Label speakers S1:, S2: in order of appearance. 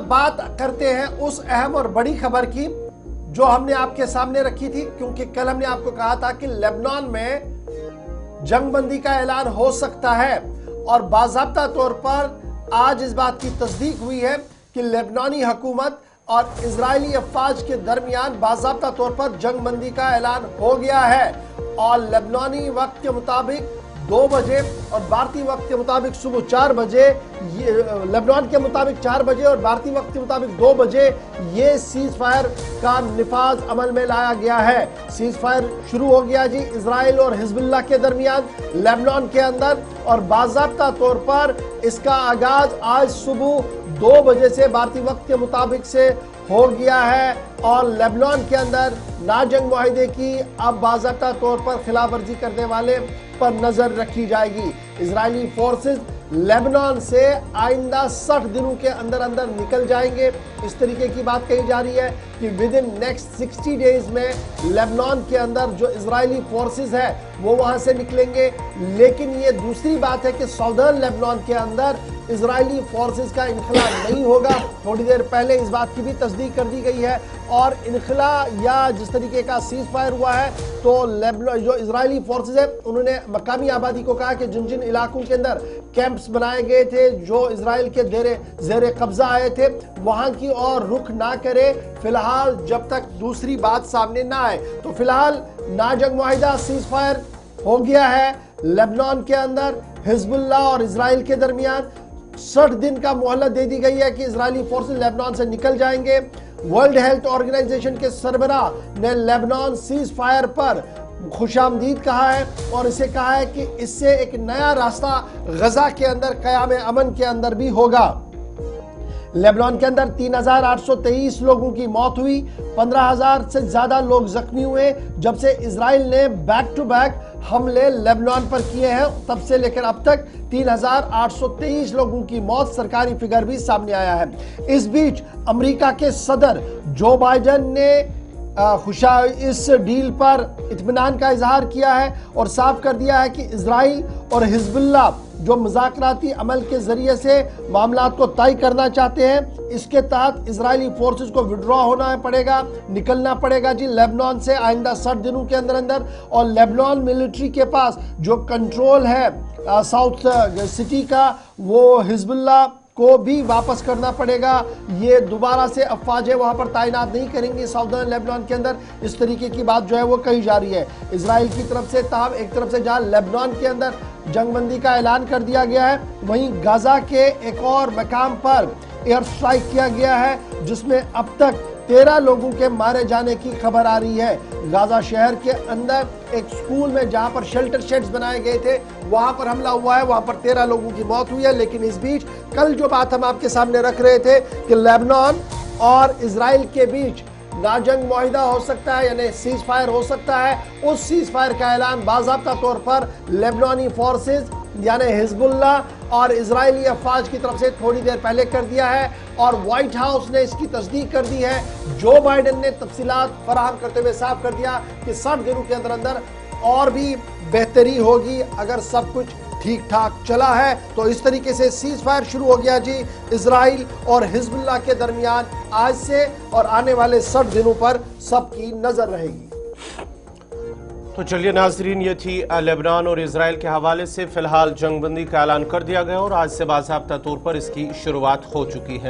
S1: बात करते हैं उस अहम और बड़ी खबर की जो हमने आपके सामने रखी थी, क्योंकि कल हमने आपको कहा था कि लेबनान में जंगबंदी का ऐलान हो सकता है और बाज़ाब्ता तौर पर आज इस बात की तस्दीक हुई है कि लेबनानी हुकूमत और इजरायली अफवाज के दरमियान बाज़ाब्ता तौर पर जंगबंदी का ऐलान हो गया है और लेबनानी वक्त के मुताबिक 2 बजे और भारतीय वक्त के मुताबिक सुबह 4 बजे, लेबनान के मुताबिक 4 बजे और भारतीय वक्त के मुताबिक 2 बजे ये सीज फायर का निफाज अमल में लाया गया है। सीज फायर शुरू हो गया जी इजराइल और हिजबुल्लाह के दरमियान लेबनान के अंदर और बाज़ाब्ता तौर पर इसका आगाज आज सुबह 2 बजे से भारतीय वक्त के मुताबिक से हो गया है और लेबनान के अंदर नाजंग मुआहिदे की अब बाज़ाब्ता तौर पर खिलाफ वर्जी करने वाले पर नजर रखी जाएगी। इजरायली फोर्सेस लेबनान से आइंदा 60 दिनों के अंदर अंदर निकल जाएंगे। इस तरीके की बात कही जा रही है कि विद इन नेक्स्ट 60 डेज में लेबनान के अंदर जो इजरायली फोर्सेस है वो वहां से निकलेंगे। लेकिन ये दूसरी बात है कि सऊदर्न लेबनान के अंदर इजरायली फोर्सेस का इनखला नहीं होगा। थोड़ी देर पहले इस बात की भी तस्दीक कर दी गई है और इनखला या जिस तरीके का सीज फायर हुआ है तो लेबनान जो इजरायली फोर्सेस है उन्होंने मकामी आबादी को कहा कि जिन जिन इलाकों के अंदर कैंप्स बनाए गए थे जो इजराइल के जेरे कब्जा आए थे वहां की और रुख ना करे फिलहाल जब तक दूसरी बात सामने ना आए। तो फिलहाल नाजंग मुआहिदा सीज फायर हो गया है लेबनान के अंदर हिजबुल्लाह और इजराइल के दरमियान। 60 दिन का मोहलत दे दी गई है कि इजरायली फोर्सेस लेबनान से निकल जाएंगे। वर्ल्ड हेल्थ ऑर्गेनाइजेशन के सरबराह ने लेबनान सीज फायर पर खुशामदीद कहा है और इसे कहा है कि इससे एक नया रास्ता गजा के अंदर क़याम अमन के अंदर भी होगा। लेबनान के अंदर 3,823 लोगों की मौत हुई, 15,000 से ज्यादा लोग जख्मी हुए जब से इजराइल ने बैक टू बैक हमले लेबनान पर किए हैं। तब से लेकर अब तक 3,823 लोगों की मौत, सरकारी फिगर भी सामने आया है। इस बीच अमेरिका के सदर जो बाइडेन ने इस डील पर इत्मीनान का इजहार किया है और साफ कर दिया है कि इजराइल और हिजबुल्लाह जो मुज़ाकराती अमल के जरिए से मामलात को तय करना चाहते हैं, इसके तहत इजरायली फोर्सेस को विड्रॉ होना पड़ेगा, निकलना पड़ेगा जी लेबनान से आइंदा 60 दिनों के अंदर अंदर। और लेबनान मिलिट्री के पास जो कंट्रोल है साउथ सिटी का वो हिजबुल्लाह को भी वापस करना पड़ेगा। ये दोबारा से अफवाजें वहां पर तैनात नहीं करेंगी सऊदर्न लेबनान के अंदर। इस तरीके की बात जो है वो कही जा रही है इजराइल की तरफ से। ताहम एक तरफ से जहां लेबनान के अंदर जंगबंदी का ऐलान कर दिया गया है, वहीं गाजा के एक और मकाम पर एयर स्ट्राइक किया गया है जिसमें अब तक 13 लोगों के मारे जाने की खबर आ रही है। गाजा शहर के अंदर एक स्कूल में जहां पर शेल्टर शेड्स बनाए गए थे वहां पर हमला हुआ है, वहां पर 13 लोगों की मौत हुई है। लेकिन इस बीच कल जो बात हम आपके सामने रख रहे थे कि लेबनान और इजराइल के बीच नाजंग मुआहिदा हो सकता है यानी सीज फायर हो सकता है, उस सीज फायर का ऐलान बाज़ाब्ता तौर पर लेबनानी फोर्सेस यानी हिजबुल्लाह और इजरायली अफवाज की तरफ से थोड़ी देर पहले कर दिया है और व्हाइट हाउस ने इसकी तस्दीक कर दी है। जो बाइडेन ने तफसीलात फराहम करते हुए साफ कर दिया कि 60 दिनों के अंदर अंदर और भी बेहतरी होगी अगर सब कुछ ठीक ठाक चला है। तो इस तरीके से सीज फायर शुरू हो गया जी इजराइल और हिजबुल्लाह के दरमियान आज से और आने वाले 60 दिनों पर सबकी नजर रहेगी।
S2: तो चलिए नाजरीन, ये थी लेबनान और इजराइल के हवाले से। फिलहाल जंगबंदी का ऐलान कर दिया गया और आज से बाज़ाब्ता तौर पर इसकी शुरुआत हो चुकी है।